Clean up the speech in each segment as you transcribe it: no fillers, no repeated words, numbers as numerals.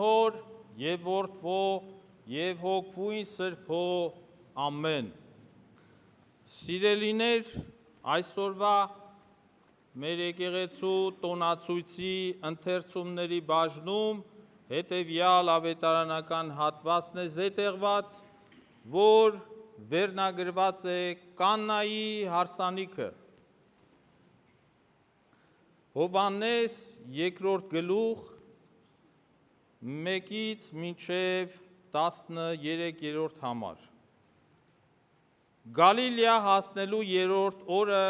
Հոր եւ Որդվո եւ Հոգվույն Սրբո ամեն։ Սիրելիներ, այսօրվա մեր եկեղեցու տոնացույցի ընթերցումների բաժնում հետևյալ ավետարանական հատվածն է զետեղված, որ վերնագրված է Կաննայի հարսանիքը։ Հովհաննես 2-րդ գլուխ 1-ից մինչև 13-րդ համար։ Գալիլեա հասնելու 3-րդ օրը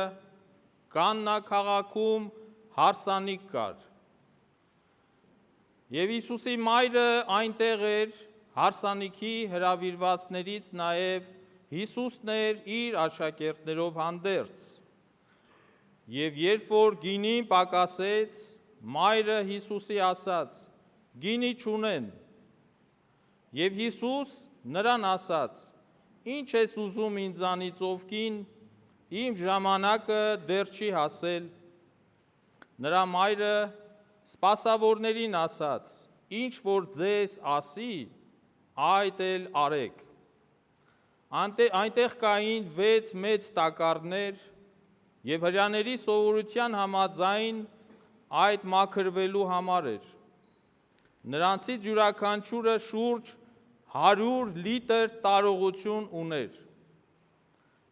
Կաննա քաղաքում հարսանիք կար։ Եվ Հիսուսի մայրը այնտեղ էր, հարսանիքի հրավիրվածներից նաև Հիսուսն էր իր աշակերտներով հանդերձ։ Եվ երբ որ գինին պակասեց, մայրը Հիսուսի ասաց. «Գինի չունեն»։ Եվ Հիսուս նրան ասաց. «Ինչ ես ուզում ինձանից ով կին, իմ ժամանակը դեռ չի հասել»։ Նրա մայրը սպասավորներին ասաց. «Ինչ որ ձեզ ասի, այդ էլ արեք»։ Այնտեղ կային 6 մեծ տակառներ, եւ հրեաների սովորության համաձայն այդ մաքրվելու համար էր։ Նրանցից յուրաքանչյուրը շուրջ 100 լիտր տարողություն ուներ։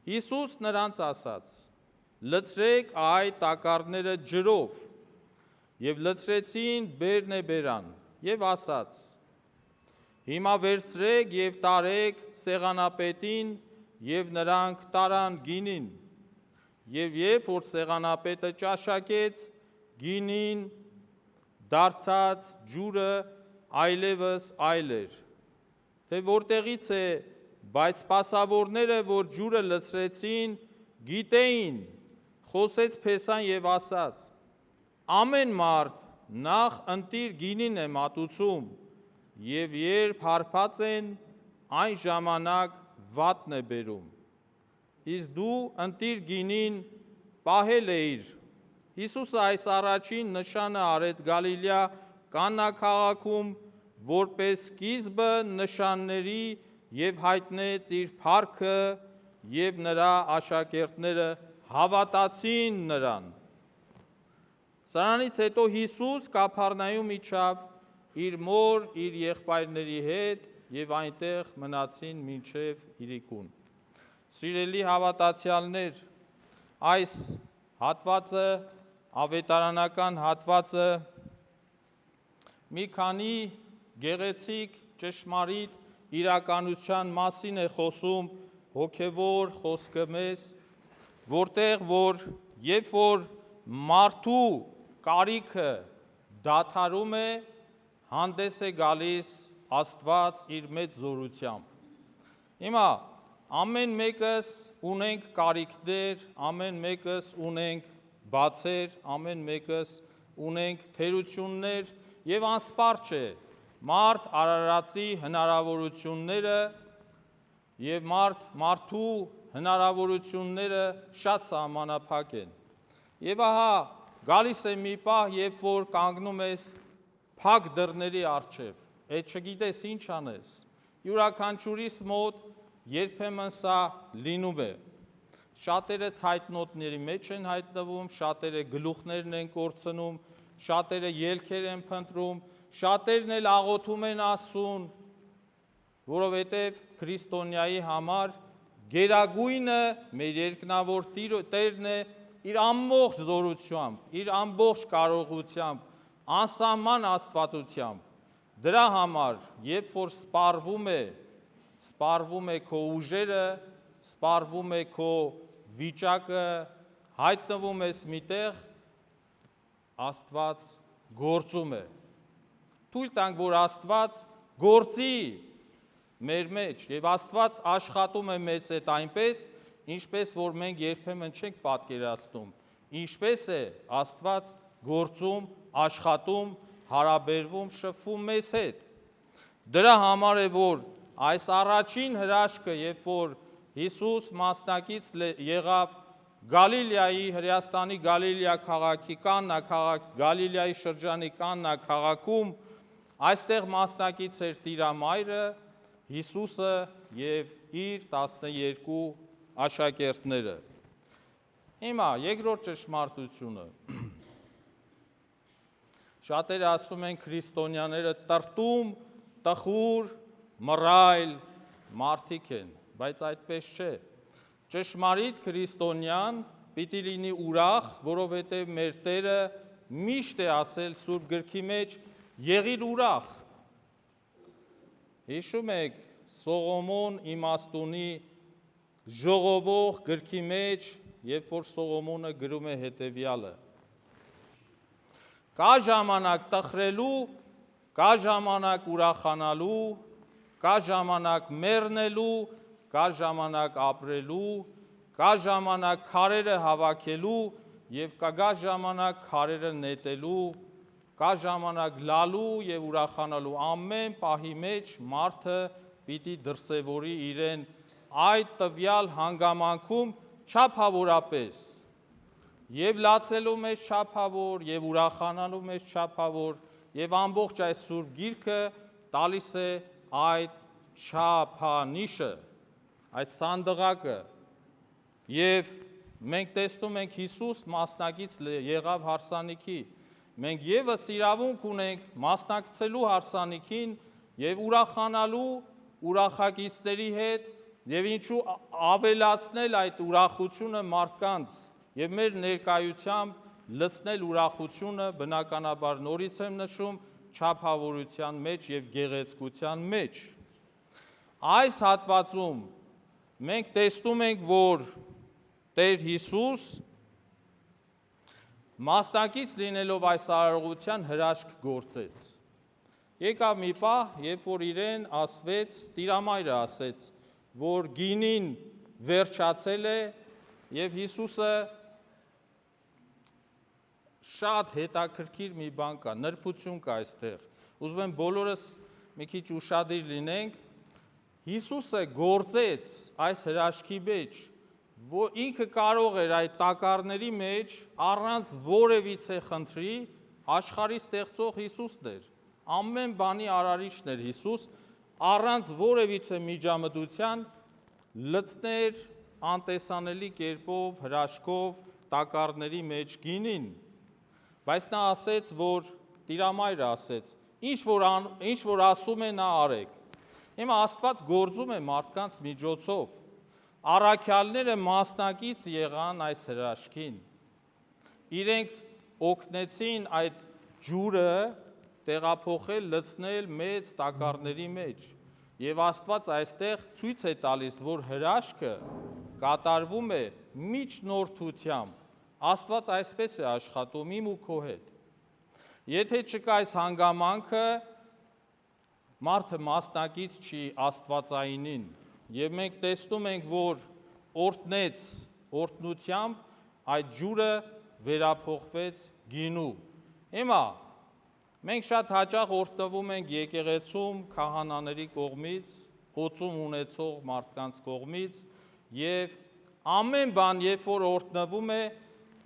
Հիսուս նրանց ասաց. «Լցրեք այդ տակառները ջրով»։ Եվ լցրեցին բերնեբերան, եւ ասաց. «Հիմա վերցրեք եւ տարեք սեղանապետին», եւ նրանք տարան գինին։ Եվ երբ որ սեղանապետը ճաշակեց, գինին դարձած ջուրը այլևս այլ էր։ Թե որտեղից է, բայց սպասավորները, որ ջուրը լցրեցին, գիտեին, խոսեց Փեսան եւ ասաց. «Ամեն մարդ նախ ընտիր գինին է մատուցում, եւ երբ հարբած են, այն ժամանակ վատն է բերում։ Իսկ դու ընտիր գինին պահել էիր»։ Հիսուսը այս առաջին նշանը արեց Գալիլեա Կաննա քաղաքում, որպես սկիզբը նշանների եւ հայտնեց իր փառքը, եւ նրա աշակերտները հավատացին նրան։ Սրանից հետո Հիսուս Կափառնայում իջավ իր մոր, իր եղբայրների հետ եւ այնտեղ մնացին մինչև իրիկուն։ Սիրելի հավատացյալներ, այս հատվածը, ավետարանական հատվածը մի քանի գեղեցիկ ճշմարիտ իրականության մասին է խոսում հոգևոր խոսքը մեզ, որտեղ որ երբ որ մարդու կարիքը դադարում է, հանդես է գալիս Աստված իր մեծ զորությամբ։ Հիմա ամեն մեկս ունենք կարիքներ, ամեն մեկս ունենք բացեր, ամեն մեկս ունենք թերություններ եւ անսպառ չէ մարդ արարածի հնարավորությունները եւ մարդու հնարավորությունները շատ սահմանափակ են։ Եվ ահա գալիս է մի պահ, երբ որ կանգնում ես փակ դռների առջև, այդ չգիտես ինչ անես։ Յուրաքանչյուրիս մոտ երբեմն սա լինում է։ Շատերը ցայտնոտների մեջ են հայտնվում, շատերը գլուխներն են կորցնում, շատերը ելքեր են փնտրում, շատերն էլ աղոթում են Աստծուն, որովհետև քրիստոնյայի համար գերագույնը մեր երկնավոր Տերն է իր ամբողջ զորությամբ, իր ամբողջ կարողությամբ, անսահման աստվածությամբ։ Դրա համար, երբ որ սպառվում է քո ուժերը, սպառվում է քո վիճակը, հայտնվում ես միտեղ, Աստված գործում է։ Թույլ տանք, որ Աստված գործի մեր մեջ, եւ Աստված աշխատում է մեզ հետ այնպես, ինչպես որ մենք երբեմն չենք պատկերացնում, ինչպես է Աստված գործում, աշխատում, հարաբերվում, շփվում մեզ հետ։ Դրա համար է, որ այս առաջին հրաշքը, երբ որ Հիսուս մասնակից եղավ Գալիլեայի, Հրեաստանի Գալիլեա քաղաքի Կաննա քաղաք, Գալիլեայի շրջանի Կաննա քաղաքում, Այստեղ մասնակից էր Տիրամայրը, Հիսուսը և իր 12 աշակերտները։ Հիմա երկրորդ ճշմարտությունը։ Շատերը ասում են քրիստոնյաները տրտում, տխուր, մռայլ մարդիկ են, բայց այդպես չէ։ Ճշմարիտ քրիստոնյան պիտի լինի ուրախ, որովհետև մեր Տերը միշտ է ասել Սուրբ գրքի մեջ. եղիր ուրախ։ Հիշում եք Սողոմոն իմաստունի ժողովող գրքի մեջ, երբ որ Սողոմոնը գրում է հետևյալը. կա ժամանակ տխրելու, կա ժամանակ ուրախանալու, կա ժամանակ մեռնելու, կա ժամանակ ապրելու, կա ժամանակ քարերը հավաքելու և կգա ժամանակ քարերը նետելու, կա ժամանակ լալու և ուրախանալու, ամեն պահի մեջ մարդը պիտի դրսևորի իրեն այդ տվյալ հանգամանքում չափավորապես, և լացելու մեջ չափավոր, և ուրախանալու մեջ չափավոր, և ամբողջ այս Սուրբ Գիրքը տալիս է այդ չափանիշը, այդ սանդղակը, և մենք տեսնում ենք Հիսուս մասնակից եղավ հարսանիքի, մենք ևս իրավունք ունենք մասնակցելու հարսանիքին և ուրախանալու ուրախակիցների հետ և ինչու ավելացնել այդ ուրախությունը մարդկանց և մեր ներկայությամբ լցնել ուրախությունը, բնականաբար նորից եմ նշում, չափավորության մեջ և գեղեցկության մեջ։ Այս հատվածում մենք տեսնում ենք, որ Տեր Հիսուս մասնակից լինելով այս արարողության հրաշք գործեց։ Եկավ մի պահ, երբ որ իրեն ասվեց, Տիրամայրը ասեց, որ գինին վերջացել է և Հիսուսը շատ հետաքրքիր մի բան կա, նրբություն կա այստեղ, ուզում եմ բոլորս մի քիչ ուշադիր լինենք, Հիսուսը գործեց այս հրաշքի մեջ, որ ինքը կարող էր այդ տակառների մեջ առանց որևիցե խնդրի աշխարհի ստեղծող Հիսուսն էր, ամեն բանի արարիչն էր Հիսուս, առանց որևիցե միջամտության լցներ անտեսանելի կերպով, հրաշքով տակառների մեջ գինին, բայց նա ասեց, որ Տիրամայրը ասեց, ինչ որ ասում է նա արեք։ Հիմա Աստված գործում է մարդկանց միջոցով, առաքյալները մասնակից եղան այս հրաշքին, իրենք օգնեցին այդ ջուրը տեղափոխել, լցնել մեծ տակառների մեջ և Աստված այստեղ ցույց է տալիս, որ հրաշքը կատարվում է միջնորդությամբ, Աստված այսպես է աշխատում իմ ու քո հետ։ Եթե չկա այս հանգամանքը, մարդը մասնակից չի Աստվածայինին և մենք տեսնում ենք, որ օրհնեց օրհնությամբ այդ ջուրը վերափոխվեց գինու։ Հիմա մենք շատ հաճախ օրհնվում ենք եկեղեցում քահանաների կողմից, օծում ունեցող մարդկանց կողմից և ամեն բան, երբ որ օրհնվում է,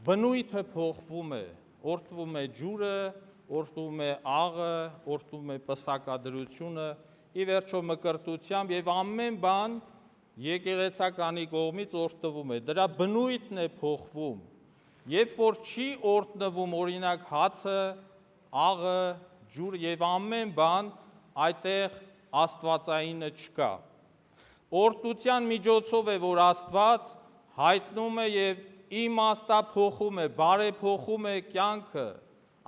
բնույթը փոխվում է, օրհնվում է ջուրը, օրհնվում է աղը, օրհնվում է պսակադրությունը, ի վերջո մկրտությամբ և ամեն բան եկեղեցականի կողմից օրհնվում է, դրա բնույթն է փոխվում, երբ որ չի օրհնվում օրինակ հացը, աղը, ջուրը և ամեն բան, այդտեղ Աստվածայինը չկա։ Օրհնության միջոցով է, որ Աստված հայտնում է և իմաստափոխում է, բարեփոխում է կյանքը,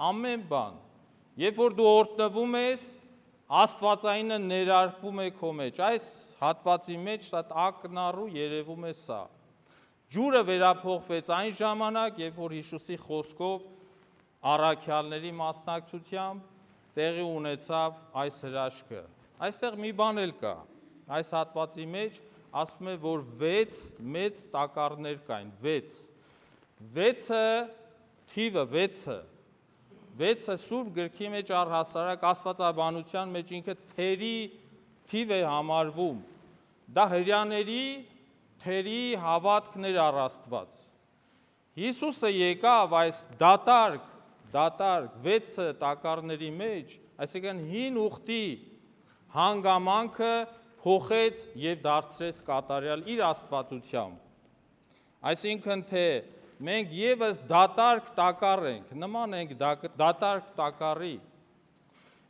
ամեն բան, երբ որ դու օրհնվում ես, Աստվածայինը ներարկվում է քո մեջ, այս հատվածի մեջ շատ ակնառու երևում է սա։ Ջուրը վերափոխվեց այն ժամանակ, երբ որ Հիսուսի խոսքով առաքյալների մասնակցությամբ տեղի ունեցավ այս հրաշքը։ Այստեղ մի բան էլ կա, այս հատվածի մեջ ասում է, որ 6 մեծ տակառներ կային, 6, 6-ը թիվը 6-ը Սուրբ գրքի մեջ առհասարակ աստվածաբանության մեջ ինքը թերի թիվ է համարվում, դա հրյաների թերի հավատքն էր առ Աստված։ Հիսուսը եկավ այս դատարկ 6 տակառների մեջ Այսինքն հին ուխտի հանգամանքը փոխեց եւ դարձրեց կատարյալ իր աստվածությամբ։ Այսինքն թե մենք եւս դատարկ տակառ ենք, նման ենք դատարկ տակառի։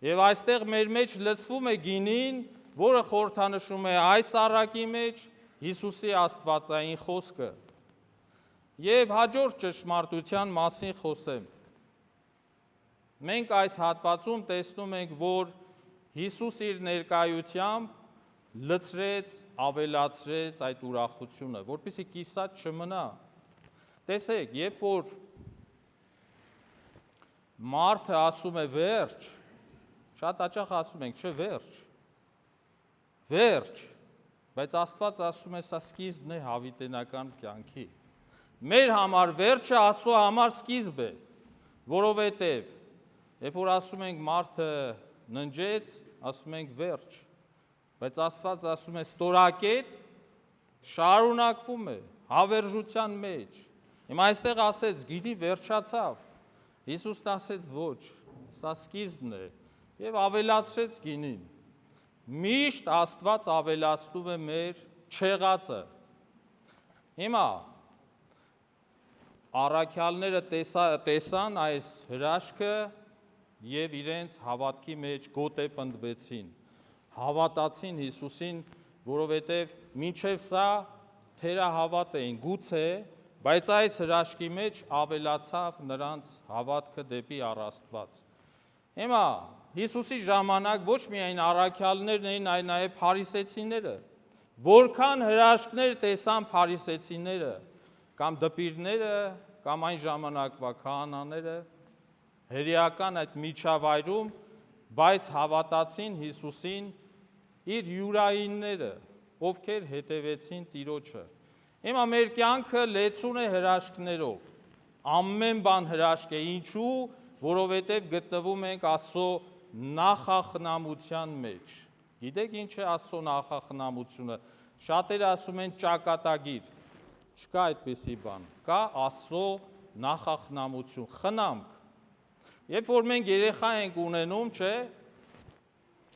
Եվ այստեղ մեր մեջ լցվում է գինին, որը խորհրդանշում է այս առակի մեջ Հիսուսի աստվածային խոսքը։ Եվ հաջորդ ճշմարտության մասին խոսեմ։ Մենք այս հատվածում տեսնում ենք, որ Հիսուս իր ներկայությամբ լցրեց, ավելացրեց այդ ուրախությունը, որպեսզի կիսատ չմնա։ Տեսեք, երբ որ մարդը ասում է վերջ, շատ հաճախ ասում ենք, չէ, վերջ, բայց Աստված ասում է, սա սկիզբն է հավիտենական կյանքի։ Մեր համար վերջը Աստծո համար սկիզբ է, որովհետև երբ որ ասում ենք մարդը ննջեց, ասում ենք վերջ, բայց Աստված ասում է ստորակետ, շարունակվում է հավերժության մեջ։ Հիմա այստեղ ասեց, գինի վերջացավ, Հիսուսն ասեց ոչ, սա սկիզբն է եւ ավելացրեց գինին։ Միշտ Աստված ավելացնում է մեր չեղածը։ Հիմա առաքյալները տեսան այս հրաշքը եւ իրենց հավատքի մեջ գոտե պնդվեցին, հավատացին Հիսուսին, որովհետև մինչև սա թերահավատ էին, գուցե, բայց այս հրաշքի մեջ ավելացավ նրանց հավատքը դեպի առաստված։ Հիմա Հիսուսի ժամանակ ոչ միայն առաքյալներն էին, այլ նաև փարիսեցիները, որքան հրաշքներ տեսան փարիսեցիները, կամ դպիրները, կամ այն ժամանակվա քահանաները, հերեական այդ միջավայրում, բայց հավատացին Հիսուսին իր յուրայինները, ովքեր հետևեցին Տիրոջը։ Հիմա մեր կյանքը լեցուն է հրաշքներով, ամեն բան հրաշք է, ինչու, որովհետև գտնվում ենք Աստծո նախախնամության մեջ։ Գիտեք ինչ է Աստծո նախախնամությունը, շատերը ասում են ճակատագիր, չկա այդպիսի բան, կա Աստծո նախախնամություն, խնամք։ Երբ որ մենք երեխա ենք ունենում, չէ,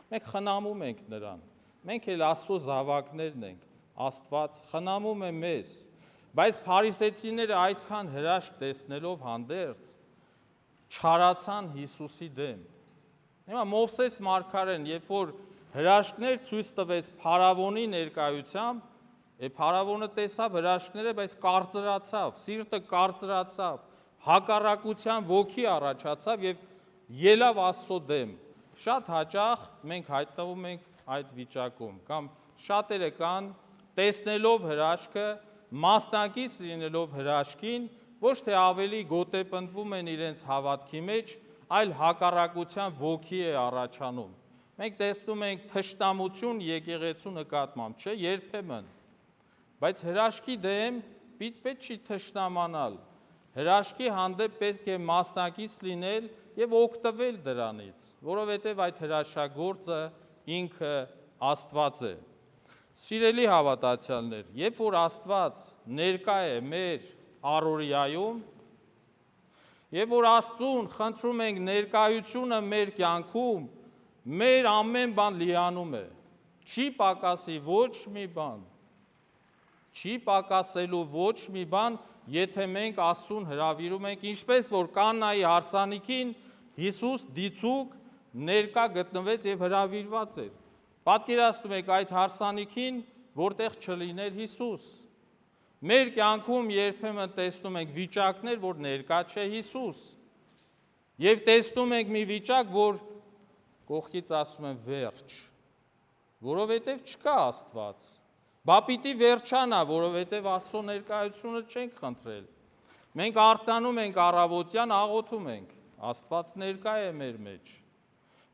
մենք խնամում ենք նրան, մենք էլ Աստծո զավակներն ենք, Աստված խնամում է մեզ, բայց փարիսեցիները այդքան հրաշք տեսնելով հանդերձ չարացան Հիսուսի դեմ։ Հիմա Մովսես մարգարեն, երբ որ հրաշքներ ցույց տվեց փարավոնի ներկայությամբ, փարավոնը տեսավ հրաշքները, բայց կարծրացավ, սիրտը կարծրացավ, հակառակության ոգի առաջացավ եւ ելավ Աստծո դեմ։ Շատ հաճախ մենք հայտնվում ենք այդ վիճակում, կամ շատերը կան, տեսնելով հրաշքը, մասնակից լինելով հրաշքին, ոչ թե ավելի գոտեպնդվում են իրենց հավատքի մեջ, այլ հակառակության ոգի է առաջանում։ Մենք տեսնում ենք թշնամություն եկեղեցու նկատմամբ, չէ, երբեմն, բայց հրաշքի դեմ պետք չի թշնամանալ, հրաշքի հանդեպ պետք է մասնակից լինել եւ օգտվել դրանից, որովհետեւ այդ հրաշագործը ինքը Աստված է։ Սիրելի հավատացյալներ, երբ որ Աստված ներկա է մեր առօրյայում, երբ որ Աստծուն խնդրում ենք ներկայությունը մեր կյանքում, մեր ամեն բան լիանում է, չի պակասի ոչ մի բան, չի պակասելու ոչ մի բան, եթե մենք Աստծուն հրավիրում ենք, ինչպես որ Կաննայի հարսանիքին Հիսուս դիցուկ ներկա գտնվեց եւ հրավիրված էր։ Պատկերացնում եք այդ հարսանիքին, որտեղ չլիներ Հիսուս։ Մեր կյանքում երբեմն տեսնում ենք վիճակներ, որ ներկա չէ Հիսուս։ Եվ տեսնում ենք մի վիճակ, որ կողքից ասում են վերջ, որովհետև չկա Աստված։ Բա պիտի վերջանա, որովհետև Աստծո ներկայությունը չենք խնդրել։ Մենք արտանում ենք առավոտյան, աղոթում ենք, Աստված ներկա է մեր մեջ։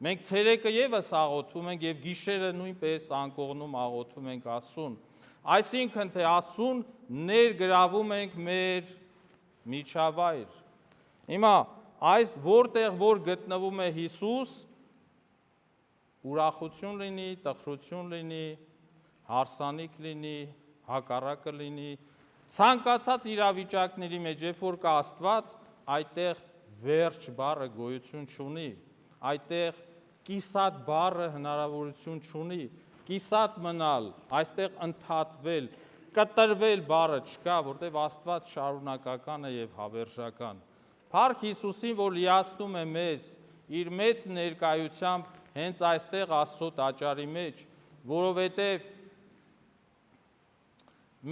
Մենք ցերեկը եւս աղոթում ենք եւ գիշերը նույնպես անկողնում աղոթում ենք Աստծուն։ Այսինքն թե Աստծուն ներգրավում ենք մեր միջավայր։ Հիմա այս որտեղ որ գտնվում է Հիսուս, ուրախություն լինի, տխրություն լինի, հարսանիք լինի, հակառակը լինի, ցանկացած իրավիճակների մեջ, երբ որ կա Աստված, այդտեղ վերջ բառը գոյություն չունի, այդտեղ կիսատ բառը հնարավորություն չունի, կիսատ մնալ, այստեղ ընդհատվել, կտրվել բառը չկա, որտեղ Աստված շարունակական է եւ հավերժական։ Փառք Հիսուսին, որ լիացնում է մեզ իր մեծ ներկայությամբ հենց այստեղ Աստծո տաճարի մեջ, որովհետև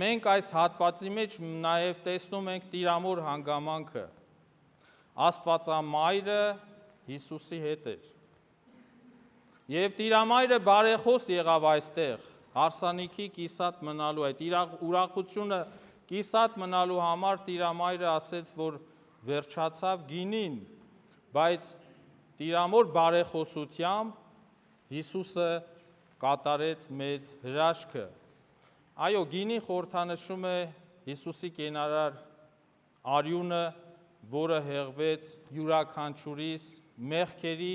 մենք այս հատվածի մեջ նաև տեսնում ենք Տիրամոր հանգամանքը։ Աստվածամայրը Հիսուսի հետ էր։ Եվ Տիրամայրը բարեխոս եղավ այստեղ, հարսանիքի կիսատ մնալու, այդ ուրախությունը կիսատ մնալու համար Տիրամայրը ասեց, որ վերջացավ գինին, բայց Տիրամոր բարեխոսությամբ Հիսուսը կատարեց մեծ հրաշքը։ Այո, գինի խորհրդանշում է Հիսուսի կենարար արյունը, որը հեղվեց յուրաքանչյուրիս մեղքերի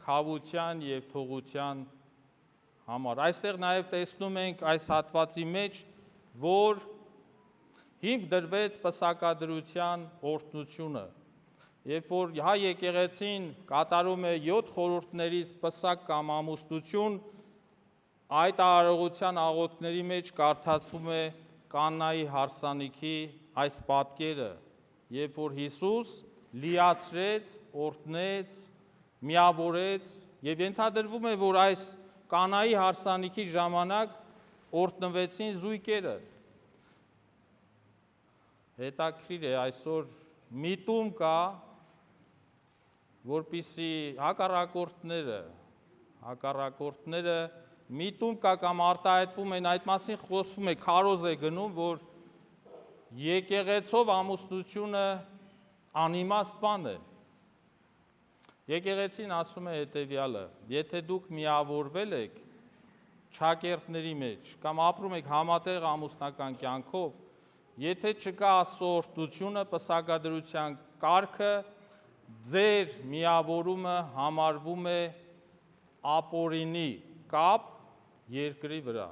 քավության եւ թողության համար։ Այստեղ նաև տեսնում ենք այս հատվածի մեջ, որ հիմք դրվեց պսակադրության օրհնությունը։ Երբ որ հայ եկեղեցին կատարում է 7 խորհուրդներից պսակ կամ ամուսնություն, այդ արարողության աղոթքների մեջ կարդացվում է Կաննայի հարսանիքի այս պատկերը, երբ որ Հիսուս լիացրեց, օրհնեց, միավորեց եւ ենթադրվում է, որ այս Կաննայի հարսանիքի ժամանակ օրհնվեցին զույգերը։ Հետաքրիր է, այսօր միտում կա, որպիսի հակառակորդները միտում կա կամ արտահայտվում են, այդ մասին խոսվում է, քարոզ է գնում, որ եկեղեցով ամուսնությունը անիմաստ բան է։ Եկեղեցին ասում է հետևյալը. եթե դուք միավորվել եք ճակերտների մեջ կամ ապրում եք համատեղ ամուսնական կյանքով, եթե չկա ասորտությունը, պսակադրության կարգը, ձեր միավորումը համարվում է ապօրինի կապ երկրի վրա,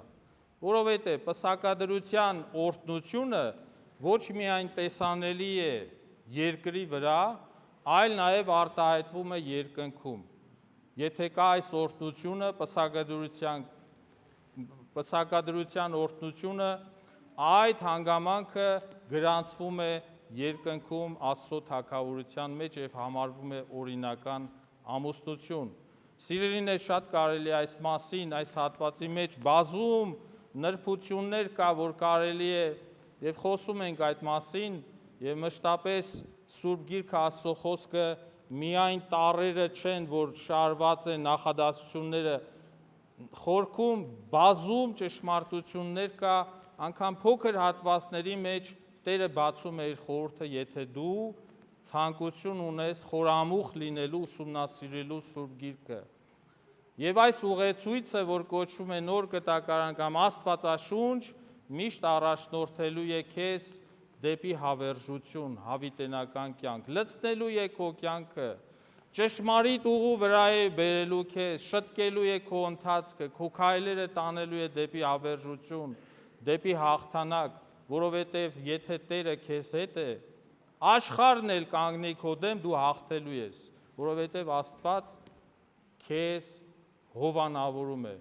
որովհետև պսակադրության օրհնությունը ոչ միայն տեսանելի է երկրի վրա, այլ նաև արտահայտվում է երկնքում։ Եթե կա այս օրհնությունը, պսակադրության օրհնությունը, այդ հանգամանքը գրանցվում է երկնքում Աստծո թագավորության մեջ եւ համարվում է օրինական ամուսնություն։ Սիրելիներ, շատ կարելի է այս մասին, այս հատվածի մեջ բազում նրբություններ կա, որ կարելի է եւ խոսում ենք այդ մասին եւ մշտապես Սուրբ Գիրքը Աստծո խոսքը միայն տառերը չեն, որ շարված են նախադասությունները, խորքում բազում ճշմարտություններ կա, անգամ փոքր հատվածների մեջ Տերը բացում է իր խորհուրդը, եթե դու ցանկություն ունես խորամուխ լինելու, ուսումնասիրելու Սուրբ Գիրքը։ Եվ այս ուղեցույցը, որ կոչվում է Նոր Կտակարան կամ Աստվածաշունչ, միշտ առաջնորդելու է քեզ դեպի հավերժություն, հավիտենական կյանք, լցնելու է քո կյանքը, ճշմարիտ ուղու վրա է բերելու քեզ, շտկելու է քո ընթացքը, քո քայլերը տանելու է դեպի հավերժություն, դեպի հաղթանակ, որովհետև եթե Տերը քեզ հետ է, աշխարհն էլ կանգնի քո դեմ, դու հաղթելու ես, որովհետև Աստված քեզ հովանավորում է։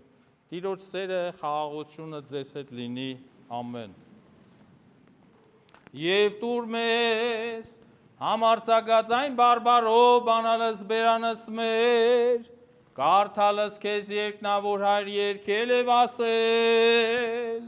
Տիրոջ սերը, խաղաղությունը ձեզ հետ լինի, ամեն։ Եվ տուր մեզ համարձակած այն բարբարով բանալս բերանս մեր, կարդալս քեզ երկնավոր Հայր երգել եւ ասել.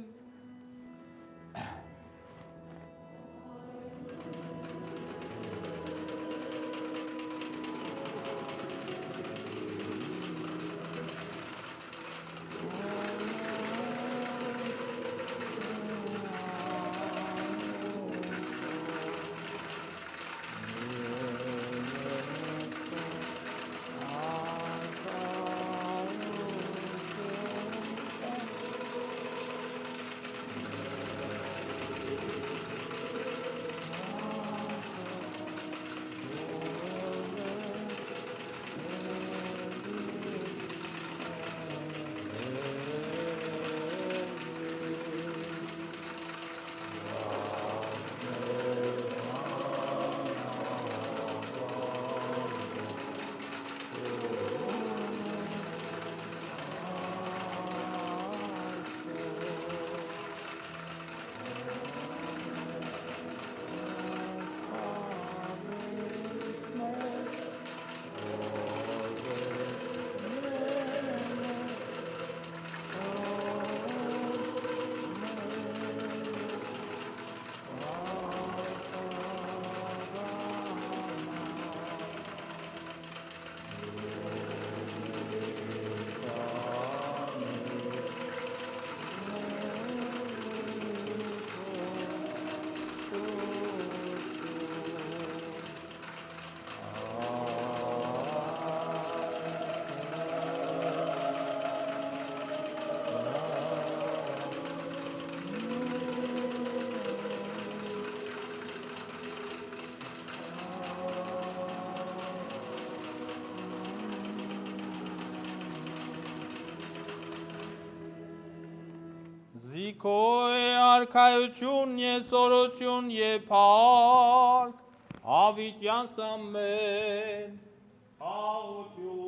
Զիքոյ արքայություն, եսորություն և փառք, հավիտյանս ամեն, աղություն